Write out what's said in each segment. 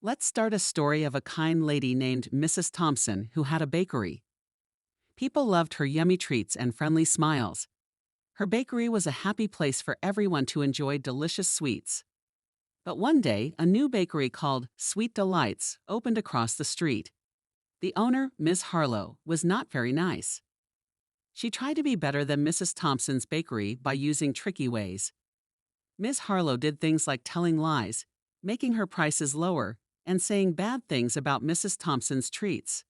Let's start a story of a kind lady named Mrs. Thompson who had a bakery. People loved her yummy treats and friendly smiles. Her bakery was a happy place for everyone to enjoy delicious sweets. But one day, a new bakery called Sweet Delights opened across the street. The owner, Ms. Harlow, was not very nice. She tried to be better than Mrs. Thompson's bakery by using tricky ways. Ms. Harlow did things like telling lies, making her prices lower, and saying bad things about Mrs. Thompson's treats.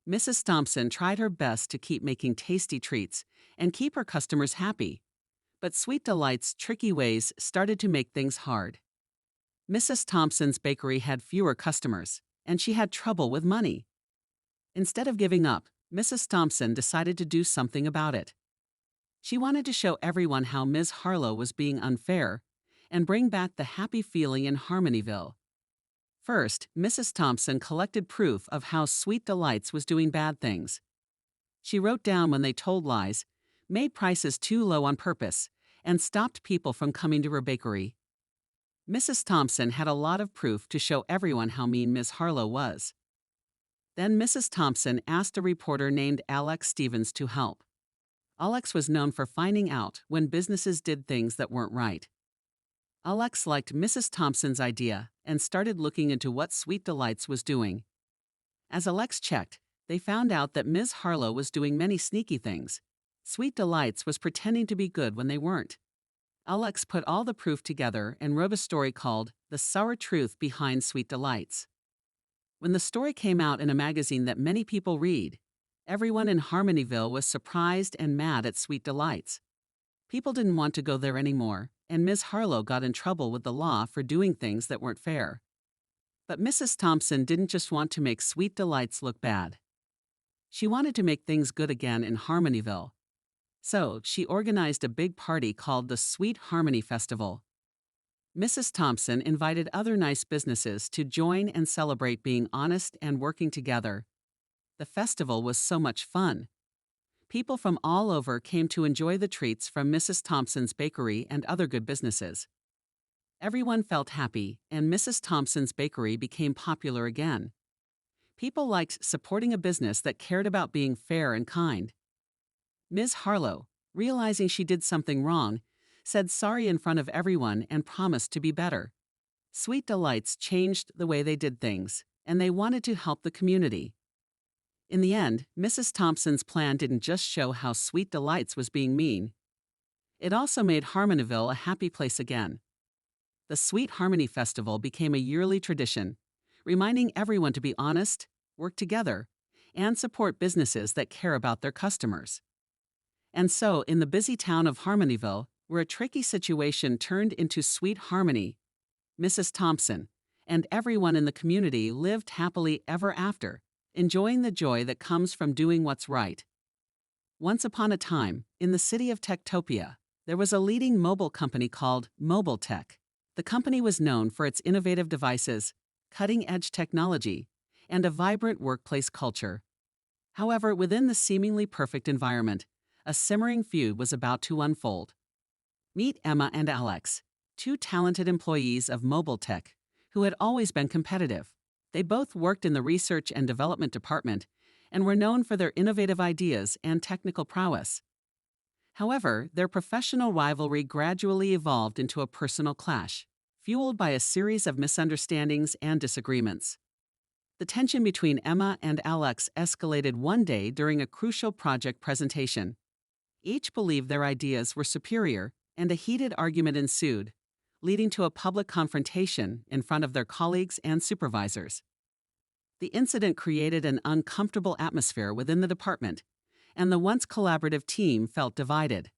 Mrs. Thompson tried her best to keep making tasty treats and keep her customers happy, but Sweet Delight's tricky ways started to make things hard. Mrs. Thompson's bakery had fewer customers, and she had trouble with money. Instead of giving up, Mrs. Thompson decided to do something about it. She wanted to show everyone how Ms. Harlow was being unfair and bring back the happy feeling in Harmonyville. First, Mrs. Thompson collected proof of how Sweet Delights was doing bad things. She wrote down when they told lies, made prices too low on purpose, and stopped people from coming to her bakery. Mrs. Thompson had a lot of proof to show everyone how mean Ms. Harlow was. Then Mrs. Thompson asked a reporter named Alex Stevens to help. Alex was known for finding out when businesses did things that weren't right. Alex liked Mrs. Thompson's idea and started looking into what Sweet Delights was doing. As Alex checked, they found out that Ms. Harlow was doing many sneaky things. Sweet Delights was pretending to be good when they weren't. Alex put all the proof together and wrote a story called The Sour Truth Behind Sweet Delights. When the story came out in a magazine that many people read, everyone in Harmonyville was surprised and mad at Sweet Delights. People didn't want to go there anymore, and Ms. Harlow got in trouble with the law for doing things that weren't fair. But Mrs. Thompson didn't just want to make Sweet Delights look bad. She wanted to make things good again in Harmonyville. So she organized a big party called the Sweet Harmony Festival. Mrs. Thompson invited other nice businesses to join and celebrate being honest and working together. The festival was so much fun. People from all over came to enjoy the treats from Mrs. Thompson's bakery and other good businesses. Everyone felt happy, and Mrs. Thompson's bakery became popular again. People liked supporting a business that cared about being fair and kind. Ms. Harlow, realizing she did something wrong, said sorry in front of everyone and promised to be better. Sweet Delights changed the way they did things, and they wanted to help the community. In the end, Mrs. Thompson's plan didn't just show how Sweet Delights was being mean. It also made Harmonyville a happy place again. The Sweet Harmony Festival became a yearly tradition, reminding everyone to be honest, work together, and support businesses that care about their customers. And so, in the busy town of Harmonyville, where a tricky situation turned into sweet harmony, Mrs. Thompson and everyone in the community lived happily ever after, enjoying the joy that comes from doing what's right. Once upon a time, in the city of Techtopia, there was a leading mobile company called Mobile Tech. The company was known for its innovative devices, cutting-edge technology, and a vibrant workplace culture. However, within the seemingly perfect environment, a simmering feud was about to unfold. Meet Emma and Alex, two talented employees of Mobile Tech, who had always been competitive. They both worked in the research and development department and were known for their innovative ideas and technical prowess. However, their professional rivalry gradually evolved into a personal clash, fueled by a series of misunderstandings and disagreements. The tension between Emma and Alex escalated one day during a crucial project presentation. Each believed their ideas were superior, and a heated argument ensued, leading to a public confrontation in front of their colleagues and supervisors. The incident created an uncomfortable atmosphere within the department, and the once collaborative team felt divided.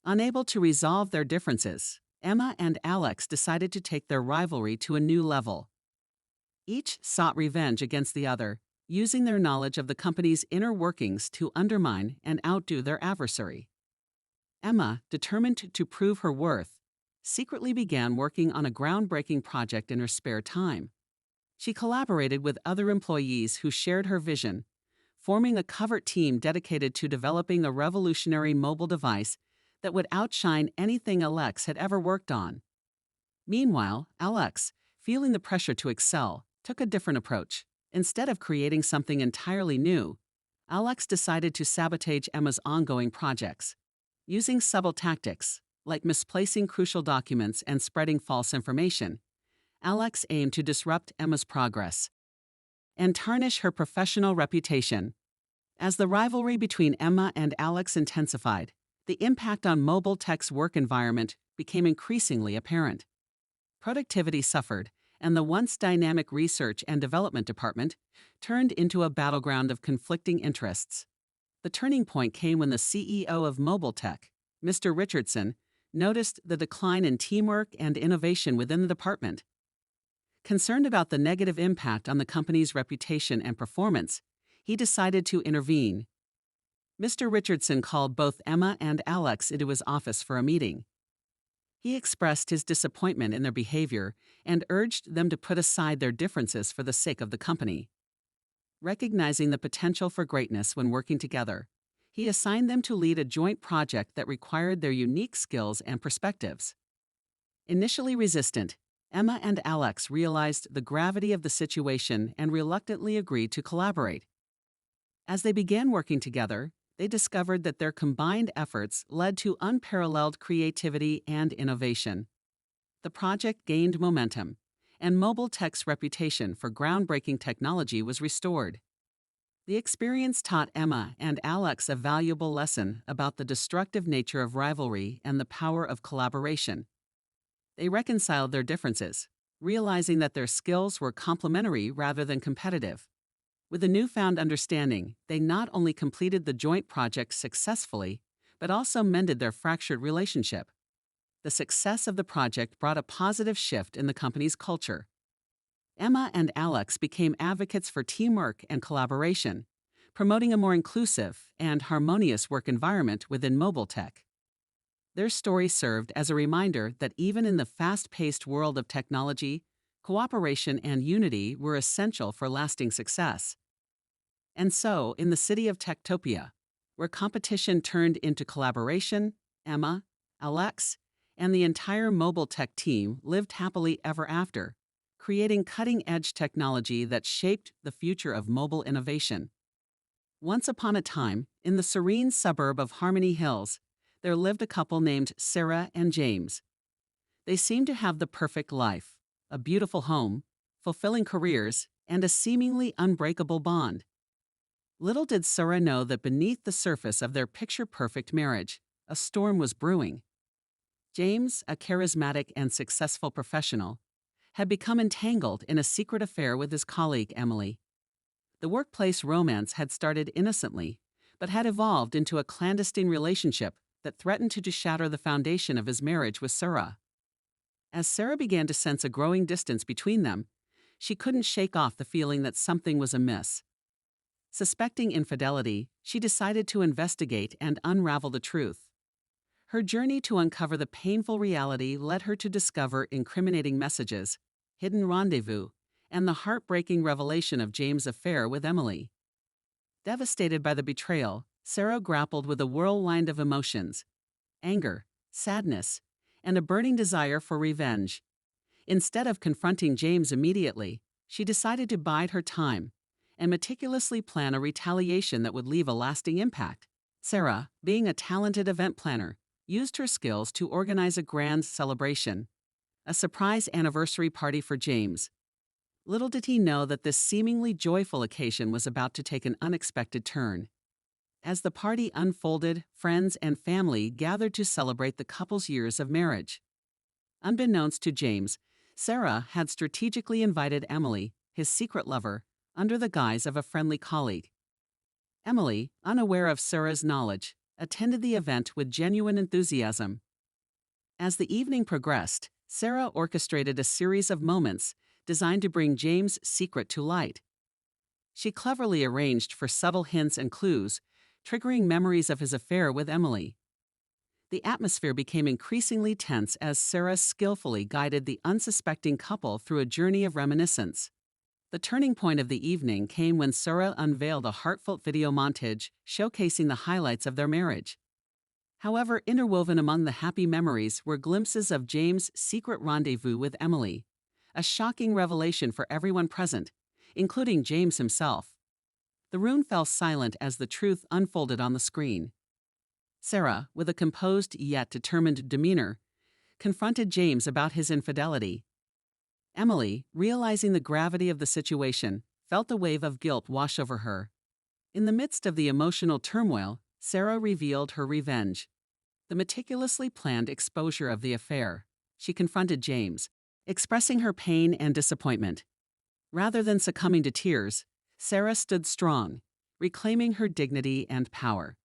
Unable to resolve their differences, Emma and Alex decided to take their rivalry to a new level. Each sought revenge against the other, using their knowledge of the company's inner workings to undermine and outdo their adversary. Emma, determined to prove her worth, secretly began working on a groundbreaking project in her spare time. She collaborated with other employees who shared her vision, forming a covert team dedicated to developing a revolutionary mobile device that would outshine anything Alex had ever worked on. Meanwhile, Alex, feeling the pressure to excel, took a different approach. Instead of creating something entirely new, Alex decided to sabotage Emma's ongoing projects. Using subtle tactics, like misplacing crucial documents and spreading false information, Alex aimed to disrupt Emma's progress and tarnish her professional reputation. As the rivalry between Emma and Alex intensified, the impact on Mobile Tech's work environment became increasingly apparent. Productivity suffered, and the once dynamic research and development department turned into a battleground of conflicting interests. The turning point came when the CEO of Mobile Tech, Mr. Richardson, noticed the decline in teamwork and innovation within the department. Concerned about the negative impact on the company's reputation and performance, he decided to intervene. Mr. Richardson called both Emma and Alex into his office for a meeting. He expressed his disappointment in their behavior and urged them to put aside their differences for the sake of the company. Recognizing the potential for greatness when working together, he assigned them to lead a joint project that required their unique skills and perspectives. Initially resistant, Emma and Alex realized the gravity of the situation and reluctantly agreed to collaborate. As they began working together, they discovered that their combined efforts led to unparalleled creativity and innovation. The project gained momentum, and Mobile Tech's reputation for groundbreaking technology was restored. The experience taught Emma and Alex a valuable lesson about the destructive nature of rivalry and the power of collaboration. They reconciled their differences, realizing that their skills were complementary rather than competitive. With a newfound understanding, they not only completed the joint project successfully, but also mended their fractured relationship. The success of the project brought a positive shift in the company's culture. Emma and Alex became advocates for teamwork and collaboration, promoting a more inclusive and harmonious work environment within Mobile Tech. Their story served as a reminder that even in the fast-paced world of technology, cooperation and unity were essential for lasting success. And so, in the city of Techtopia, where competition turned into collaboration, Emma, Alex, and the entire Mobile Tech team lived happily ever after, creating cutting-edge technology that shaped the future of mobile innovation. Once upon a time, in the serene suburb of Harmony Hills, there lived a couple named Sarah and James. They seemed to have the perfect life, a beautiful home, fulfilling careers, and a seemingly unbreakable bond. Little did Sarah know that beneath the surface of their picture-perfect marriage, a storm was brewing. James, a charismatic and successful professional, had become entangled in a secret affair with his colleague Emily. The workplace romance had started innocently, but had evolved into a clandestine relationship that threatened to shatter the foundation of his marriage with Sarah. As Sarah began to sense a growing distance between them, she couldn't shake off the feeling that something was amiss. Suspecting infidelity, she decided to investigate and unravel the truth. Her journey to uncover the painful reality led her to discover incriminating messages, hidden rendezvous, and the heartbreaking revelation of James' affair with Emily. Devastated by the betrayal, Sarah grappled with a whirlwind of emotions: anger, sadness, and a burning desire for revenge. Instead of confronting James immediately, she decided to bide her time and meticulously plan a retaliation that would leave a lasting impact. Sarah, being a talented event planner, used her skills to organize a grand celebration, a surprise anniversary party for James. Little did he know that this seemingly joyful occasion was about to take an unexpected turn. As the party unfolded, friends and family gathered to celebrate the couple's years of marriage. Unbeknownst to James, Sarah had strategically invited Emily, his secret lover, under the guise of a friendly colleague. Emily, unaware of Sarah's knowledge, attended the event with genuine enthusiasm. As the evening progressed, Sarah orchestrated a series of moments designed to bring James' secret to light. She cleverly arranged for subtle hints and clues, triggering memories of his affair with Emily. The atmosphere became increasingly tense as Sarah skillfully guided the unsuspecting couple through a journey of reminiscence. The turning point of the evening came when Sarah unveiled a heartfelt video montage showcasing the highlights of their marriage. However, interwoven among the happy memories were glimpses of James' secret rendezvous with Emily, a shocking revelation for everyone present, including James himself. The room fell silent as the truth unfolded on the screen. Sarah, with a composed yet determined demeanor, confronted James about his infidelity. Emily, realizing the gravity of the situation, felt a wave of guilt wash over her. In the midst of the emotional turmoil, Sarah revealed her revenge. The meticulously planned exposure of the affair. She confronted James, expressing her pain and disappointment. Rather than succumbing to tears, Sarah stood strong, reclaiming her dignity and power.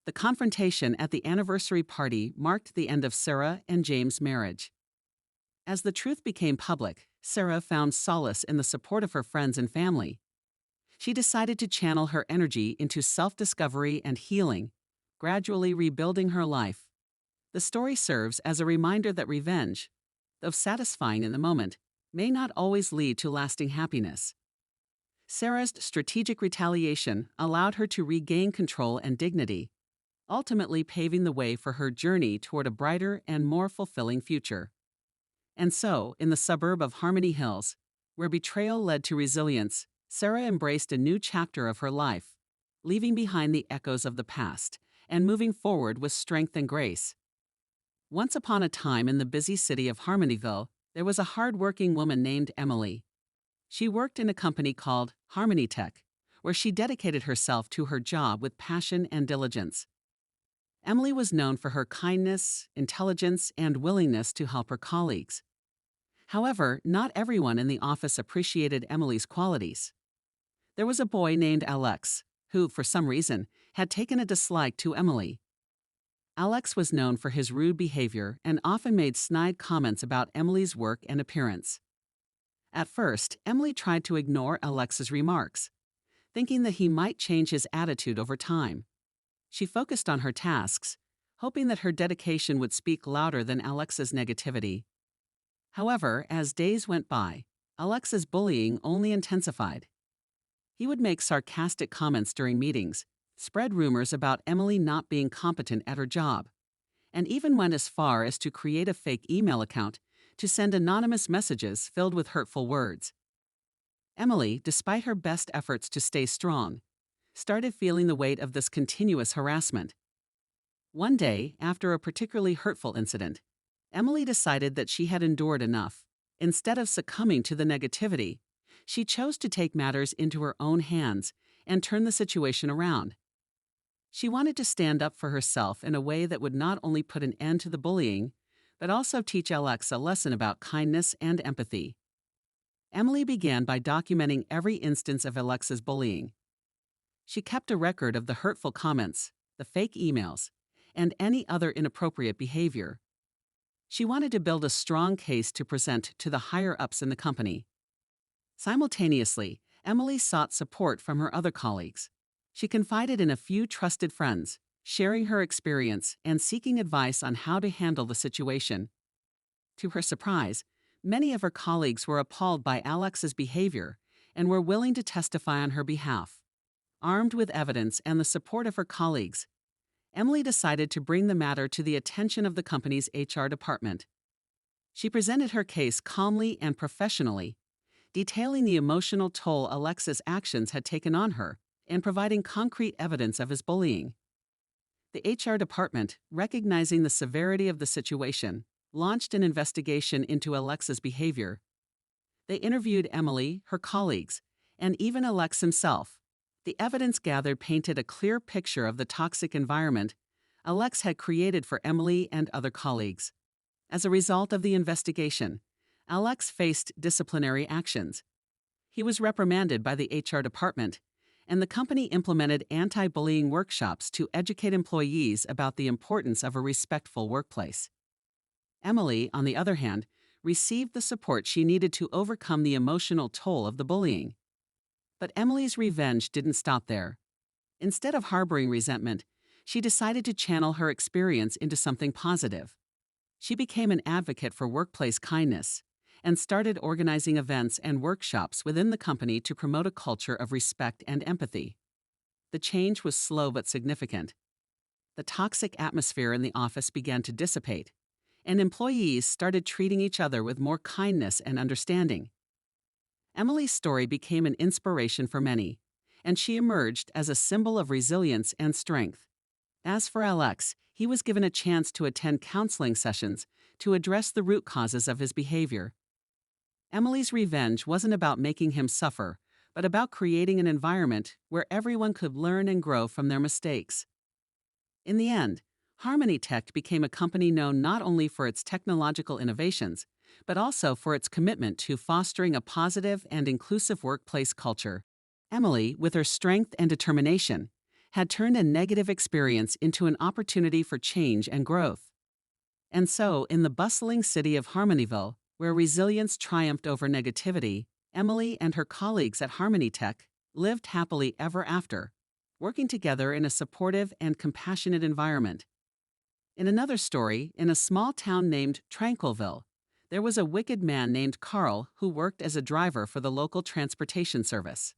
The confrontation at the anniversary party marked the end of Sarah and James' marriage. As the truth became public, Sarah found solace in the support of her friends and family. She decided to channel her energy into self-discovery and healing, gradually rebuilding her life. The story serves as a reminder that revenge, though satisfying in the moment, may not always lead to lasting happiness. Sarah's strategic retaliation allowed her to regain control and dignity, ultimately paving the way for her journey toward a brighter and more fulfilling future. And so, in the suburb of Harmony Hills, where betrayal led to resilience, Sarah embraced a new chapter of her life, leaving behind the echoes of the past and moving forward with strength and grace. Once upon a time in the busy city of Harmonyville, there was a hard-working woman named Emily. She worked in a company called Harmonytech, where she dedicated herself to her job with passion and diligence. Emily was known for her kindness, intelligence, and willingness to help her colleagues. However, not everyone in the office appreciated Emily's qualities. There was a boy named Alex, who, for some reason, had taken a dislike to Emily. Alex was known for his rude behavior and often made snide comments about Emily's work and appearance. At first, Emily tried to ignore Alex's remarks, thinking that he might change his attitude over time. She focused on her tasks, hoping that her dedication would speak louder than Alex's negativity. However, as days went by, Alex's bullying only intensified. He would make sarcastic comments during meetings, spread rumors about Emily not being competent at her job, and even went as far as to create a fake email account to send anonymous messages filled with hurtful words. Emily, despite her best efforts to stay strong, started feeling the weight of this continuous harassment. One day, after a particularly hurtful incident, Emily decided that she had endured enough. Instead of succumbing to the negativity, she chose to take matters into her own hands and turn the situation around. She wanted to stand up for herself in a way that would not only put an end to the bullying, but also teach Alex a lesson about kindness and empathy. Emily began by documenting every instance of Alex's bullying. She kept a record of the hurtful comments, the fake emails, and any other inappropriate behavior. She wanted to build a strong case to present to the higher-ups in the company. Simultaneously, Emily sought support from her other colleagues. She confided in a few trusted friends, sharing her experience and seeking advice on how to handle the situation. To her surprise, many of her colleagues were appalled by Alex's behavior and were willing to testify on her behalf. Armed with evidence and the support of her colleagues, Emily decided to bring the matter to the attention of the company's HR department. She presented her case calmly and professionally, detailing the emotional toll Alex's actions had taken on her and providing concrete evidence of his bullying. The HR department, recognizing the severity of the situation, launched an investigation into Alex's behavior. They interviewed Emily, her colleagues, and even Alex himself. The evidence gathered painted a clear picture of the toxic environment Alex had created for Emily and other colleagues. As a result of the investigation, Alex faced disciplinary actions. He was reprimanded by the HR department, and the company implemented anti-bullying workshops to educate employees about the importance of a respectful workplace. Emily, on the other hand, received the support she needed to overcome the emotional toll of the bullying. But Emily's revenge didn't stop there. Instead of harboring resentment, she decided to channel her experience into something positive. She became an advocate for workplace kindness and started organizing events and workshops within the company to promote a culture of respect and empathy. The change was slow but significant. The toxic atmosphere in the office began to dissipate, and employees started treating each other with more kindness and understanding. Emily's story became an inspiration for many, and she emerged as a symbol of resilience and strength. As for Alex, he was given a chance to attend counseling sessions to address the root causes of his behavior. Emily's revenge wasn't about making him suffer, but about creating an environment where everyone could learn and grow from their mistakes. In the end, Harmony Tech became a company known not only for its technological innovations, but also for its commitment to fostering a positive and inclusive workplace culture. Emily, with her strength and determination, had turned a negative experience into an opportunity for change and growth. And so, in the bustling city of Harmonyville, where resilience triumphed over negativity, Emily and her colleagues at Harmony Tech lived happily ever after, working together in a supportive and compassionate environment. In another story, in a small town named Tranquilville, there was a wicked man named Carl who worked as a driver for the local transportation service.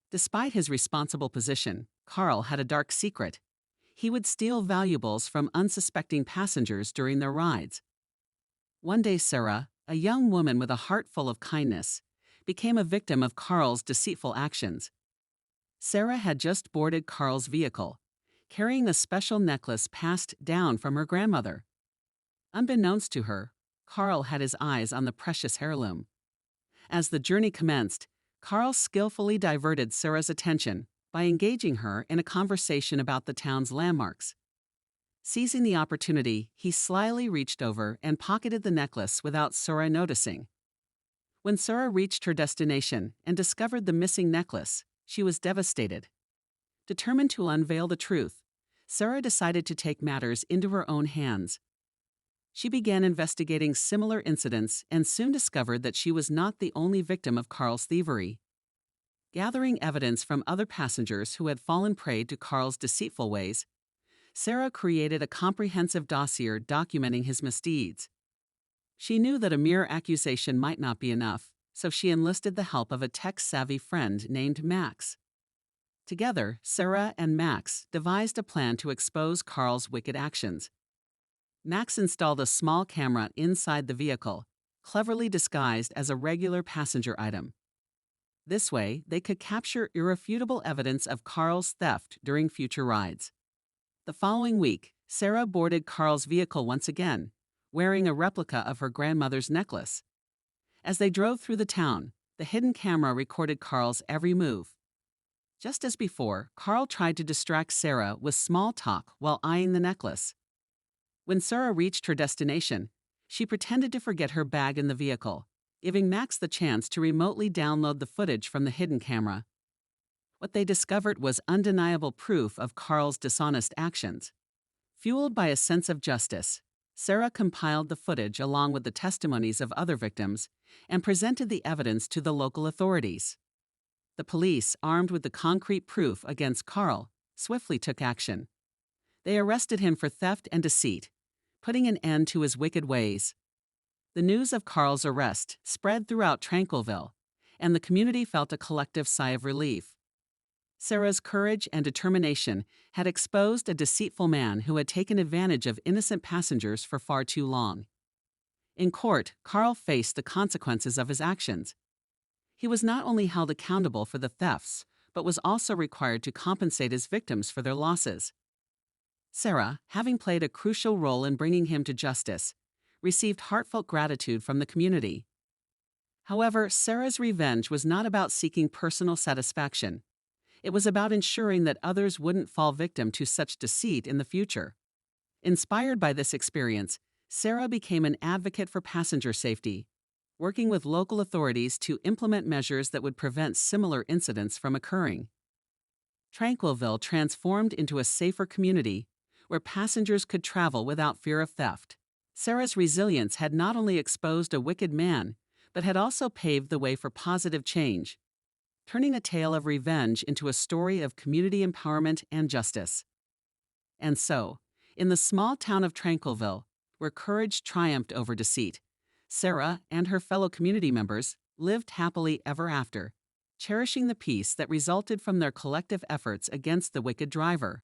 Despite his responsible position, Carl had a dark secret. He would steal valuables from unsuspecting passengers during their rides. One day, Sarah, a young woman with a heart full of kindness, became a victim of Carl's deceitful actions. Sarah had just boarded Carl's vehicle, carrying a special necklace passed down from her grandmother. Unbeknownst to her, Carl had his eyes on the precious heirloom. As the journey commenced, Carl skillfully diverted Sarah's attention by engaging her in a conversation about the town's landmarks. Seizing the opportunity, he slyly reached over and pocketed the necklace without Sarah noticing. When Sarah reached her destination and discovered the missing necklace, she was devastated. Determined to unveil the truth, Sarah decided to take matters into her own hands. She began investigating similar incidents and soon discovered that she was not the only victim of Carl's thievery. Gathering evidence from other passengers who had fallen prey to Carl's deceitful ways, Sarah created a comprehensive dossier documenting his misdeeds. She knew that a mere accusation might not be enough, so she enlisted the help of a tech-savvy friend named Max. Together, Sarah and Max devised a plan to expose Carl's wicked actions. Max installed a small camera inside the vehicle, cleverly disguised as a regular passenger item. This way, they could capture irrefutable evidence of Carl's theft during future rides. The following week, Sarah boarded Carl's vehicle once again, wearing a replica of her grandmother's necklace. As they drove through the town, the hidden camera recorded Carl's every move. Just as before, Carl tried to distract Sarah with small talk while eyeing the necklace. When Sarah reached her destination, she pretended to forget her bag in the vehicle, giving Max the chance to remotely download the footage from the hidden camera. What they discovered was undeniable proof of Carl's dishonest actions. Fueled by a sense of justice, Sarah compiled the footage along with the testimonies of other victims and presented the evidence to the local authorities. The police, armed with the concrete proof against Carl, swiftly took action. They arrested him for theft and deceit, putting an end to his wicked ways. The news of Carl's arrest spread throughout Tranquilville, and the community felt a collective sigh of relief. Sarah's courage and determination had exposed a deceitful man who had taken advantage of innocent passengers for far too long. In court, Carl faced the consequences of his actions. He was not only held accountable for the thefts, but was also required to compensate his victims for their losses. Sarah, having played a crucial role in bringing him to justice, received heartfelt gratitude from the community. However, Sarah's revenge was not about seeking personal satisfaction. It was about ensuring that others wouldn't fall victim to such deceit in the future. Inspired by this experience, Sarah became an advocate for passenger safety, working with local authorities to implement measures that would prevent similar incidents from occurring. Tranquilville transformed into a safer community where passengers could travel without fear of theft. Sarah's resilience had not only exposed a wicked man, but had also paved the way for positive change, turning a tale of revenge into a story of community empowerment and justice. And so, in the small town of Tranquilville, where courage triumphed over deceit, Sarah and her fellow community members lived happily ever after, cherishing the peace that resulted from their collective efforts against the wicked driver.